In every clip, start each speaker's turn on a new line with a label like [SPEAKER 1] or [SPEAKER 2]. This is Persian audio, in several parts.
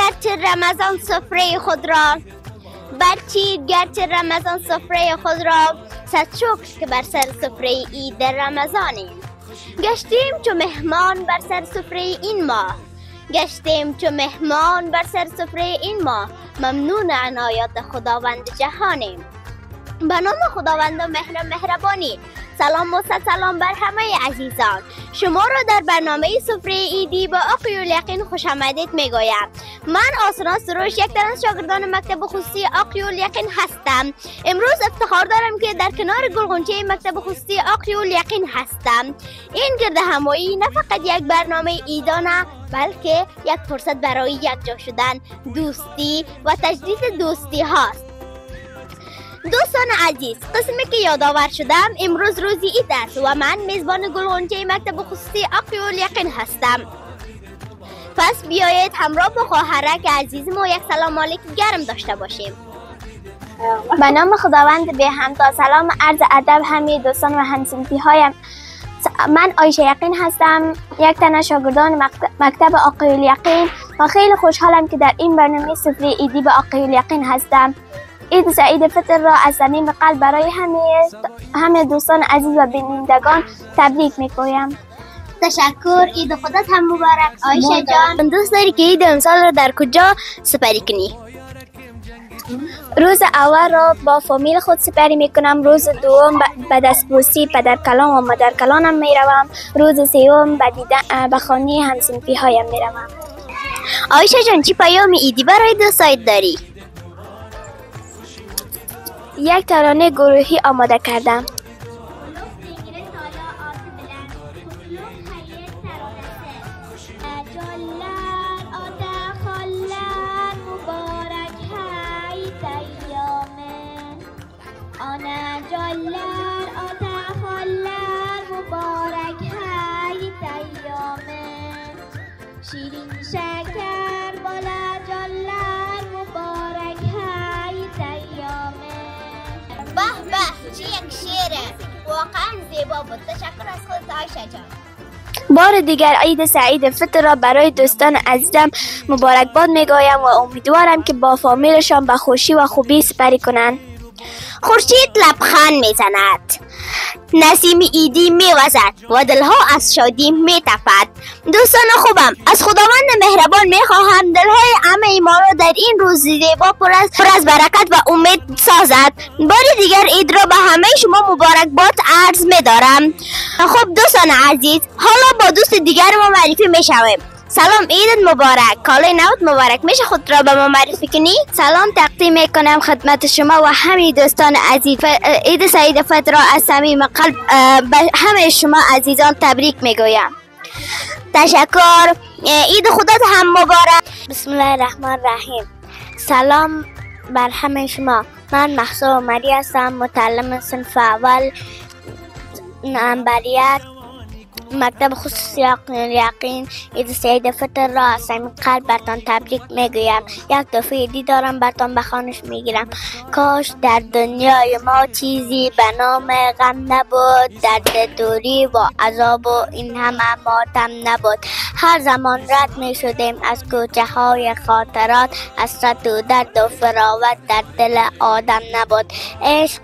[SPEAKER 1] گرچه رمضان سفره خود را برچید گرچه رمضان سفره خود را صد شکر که بر سر سفره عید رمضانیم. گشتیم چو مهمان بر سر سفره این ماه، گشتیم چو مهمان بر سر سفره این ماه، ممنون عنایات خداوند جهانیم. به نام خداوند مهربانی. سلام و سلام بر همه عزیزان. شما را در برنامه سفره ایدی با آقای الیقین خوش آمدید میگویم. من آسنا سروش، یک تن از شاگردان مکتب خصوصی آقای الیقین هستم. امروز افتخار دارم که در کنار گلغنچه مکتب خصوصی آقای الیقین هستم. این گرد همایی نه فقط یک برنامه ایدانه، بلکه یک فرصت برای یکجا شدن، دوستی و تجدید دوستی هاست. دوستان عزیز، قسمی که یادآور شدم امروز روزی عید است و من میزبان گلغنچه مکتب خصوصی آقای الیقین هستم. پس بیایید همراه با خواهرک عزیزم و یک سلام علیک گرم داشته باشیم.
[SPEAKER 2] به نام خداوند به حمد و سلام عرض ادب همه دوستان و همصنفی هایم. من عایشه یقین هستم، یک تن از شاگردان مکتب آقای الیقین و خیلی خوشحالم که در این برنامه سفره ایدی با آقای الیقین هستم. عید سعید فطر را از صمیم قلب برای همه دوستان عزیز و بینندگان تبریک میگویم.
[SPEAKER 1] تشکر. عید خودت هم مبارک عایشه جان. دوست داری که عید امسال را در کجا سپری کنی؟
[SPEAKER 2] روز اول را با فامیل خود سپری میکنم، روز دوم به دستبوسی پدر کلان و مادر کلانم میروم، روز سوم به خانه همصنفی هایم میروم.
[SPEAKER 1] عایشه جان، چی پیام ایدی برای دوستایت داری؟
[SPEAKER 2] یک ترانه گروهی آماده کردم.
[SPEAKER 3] شیرین شکر بالا جلال مبارک های دیامه.
[SPEAKER 1] به به، چی یک شعره، واقعا زیبا بود. تشکر از خودت عایشه جان.
[SPEAKER 2] بار دیگر عید سعید فطر را برای دوستان عزیزم مبارکباد میگویم و امیدوارم که با فامیلشان به خوشی و خوبی سپری کنند.
[SPEAKER 1] خورشید لبخند میزند، نسیم ایدی میوزد و دلها از شادی میتپد. دوستان خوبم، از خداوند مهربان میخواهم دلهای همه ما را در این روز زیبا پر از برکت و امید سازد. بار دیگر عید را به همه شما مبارکباد عرض میدارم. خب دوستان عزیز، حالا با دوست دیگر ما معرفی میشویم. سلام، عیدت مبارک. کالای نوت مبارک. میشه خود را به ما معرفی کنی؟
[SPEAKER 2] سلام تقدیم میکنم خدمت شما و همه دوستان عزیز. عید سعید فطر را از صمیم قلب به همه شما عزیزان تبریک میگویم.
[SPEAKER 1] تشکر. عید خودت هم مبارک.
[SPEAKER 2] بسم الله الرحمن الرحیم. سلام بر همه شما. من محسا عمری هستم، متعلم صنف اول نمبر 1 مکتب خصوصی آقای الیقین. عید سعید فطر را از صمیم قلب برتان تبریک میگویم. یک تحفه عیدی دارم برتان به خوانش میگیرم. کاش در دنیای ما چیزی به نام غم نبود، درد دوری و عذاب و این همه ماتم نبود. هر زمان رد میشدیم از کوچه های خاطرات، حسرت و درد و فراوت در دل آدم نبود. عشق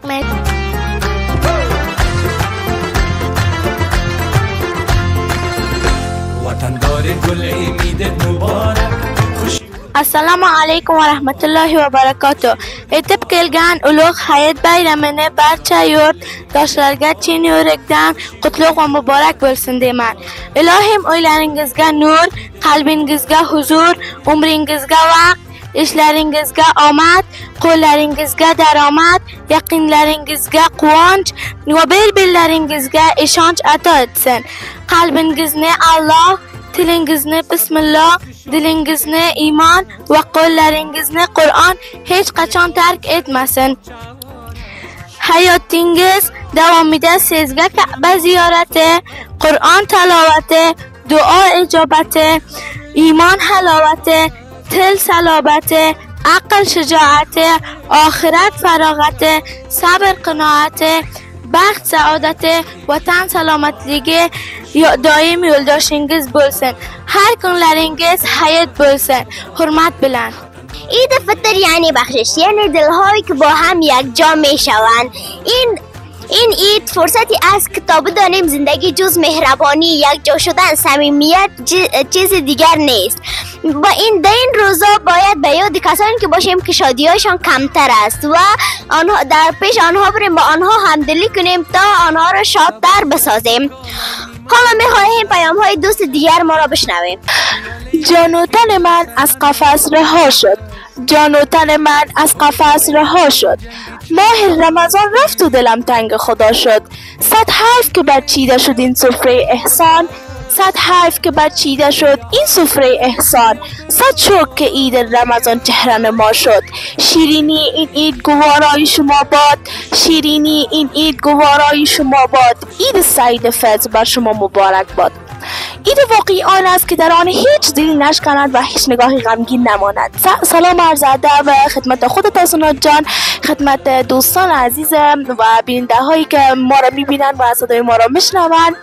[SPEAKER 4] السلام علیکم و رحمت الله و برکاته. Etip kelgan ulug' hayit bayramini barcha yurt doshlarga chin yurakdan qutlug' va muborak bo'lsin deyman. Ilohim o'ylaringizga nur, qalbingizga huzur, umringizga vaqt, ishlaringizga omad, qo'llaringizga daromad, yaqinlaringizga quvonch va bel-bellaringizga ishonch ato etsin. Qalbingizni Alloh, tilingizni bismillah, dilingizni iymon va qo'llaringizni Qur'on hech qachon tark etmasin. Hayotingiz davomida sizga Ka'ba ziyorati, Qur'on talovati, duo ijobati, iymon halovati, til salobati, aql shijoati, oxirat farog'ati, sabr qinoati, baxt saodati, vatan salomatligi Ya doim yo'ldoshingiz bo'lsin. Har kunlaringiz hayot bo'lsin. Hurmat bilan.
[SPEAKER 1] عید فطر یعنی بخشش، یعنی دلهایی که با هم یک جا می شوند. این عید فرصتی است که تا بدانیم زندگی جز مهربانی، یک جا شدن، صمیمیت چیز دیگر نیست. با این روزا باید به یاد کسانی که باشیم که شادی‌هایشان کمتر است و آنها در پیش آنها بریم، با آنها همدلی کنیم تا آنها را شادتر بسازیم. حالا می‌خواهیم پیام‌های دوست دیگر ما را بشنویم.
[SPEAKER 4] جان و تن من از قفس رها شد. جان و تن من از قفس رها شد. ماه رمضان رفت و دلم تنگ خدا شد. صد حرف که برچیده شد این سفره احسان، صد حرف که برچیده شد این سفره احسان. صد شکر که عید رمضان چهرم ما شد. شیرینی این عید گوارای شما باد، شیرینی این عید گوارای شما باد. عید سعید فطر بر شما مبارک باد. عید واقعی آن است که در آن هیچ دلی نشکند و هیچ نگاهی غمگین نماند. سلام عرض ادب خدمت خودت سنات جان، خدمت دوستان عزیزم و بیننده هایی که ما را میبینند و صدای ما را میشنوند.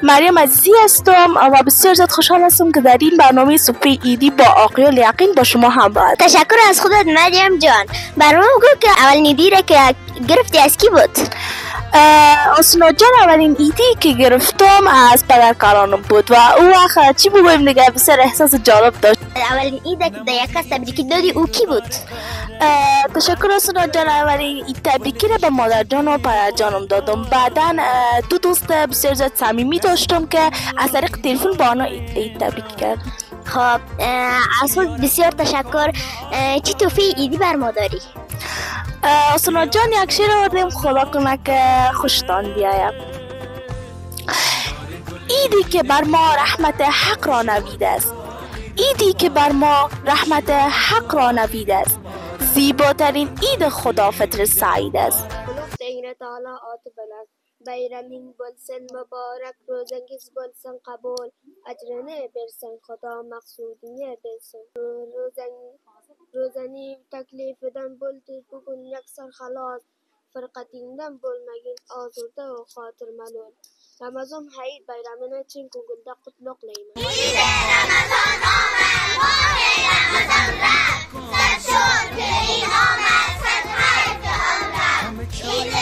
[SPEAKER 4] مریم عزیزی هستم و بسیار زیاد خوشحال هستم که در این برنامه سفره عیدی با عاقل یقین با شما همراه.
[SPEAKER 1] تشکر از خودت مریم جان. برام گفت که اولین عیدی را که گرفتی از کی بود؟
[SPEAKER 4] سنات جان اولین عیدی که گرفتم از پدرکارانم بود و او وقت چی بگویم دیگه بسیار احساس جالب داشت.
[SPEAKER 1] اولین عید که در یک کس تبریکی دادی او کی بود؟
[SPEAKER 4] تشکر سنات جان. اولین عید تبریکی را به مادر جان و پدر جانم دادم. بعدا دو دوست بسیار زیاد صمیمی داشتم که از طریق تلفن با آنها عید تبریکی کردم.
[SPEAKER 1] خب از خود بسیار تشکر. چی تحفه عیدی بر ما داری؟
[SPEAKER 4] سنات جان یک شعر آوردیم، خدا کنه که خوشتان بیاید. عیدی که بر ما رحمت حق را نوید است، عیدی که بر ما رحمت حق را نوید است. زیباترین عید خدا فطر سعید است.
[SPEAKER 3] خدای تعالی عاطفه است. bayraming bo'lsin muborak, ro'zangiz bo'lsin qabul, ajrini bersin Xudo, maqsudingga bersin. Ro'zaning taklifidan bo'ldi bugun yaksar xalos, firqatingdan bo'lmagin ozurda va xotir malol. Ramazon hayit bayramini chin ko'ngilda qutlug'layman.
[SPEAKER 5] عید رمضان آمد، ماه رمضان رفت، صد شکر که این آمد، صد حیف که آن رفت. عید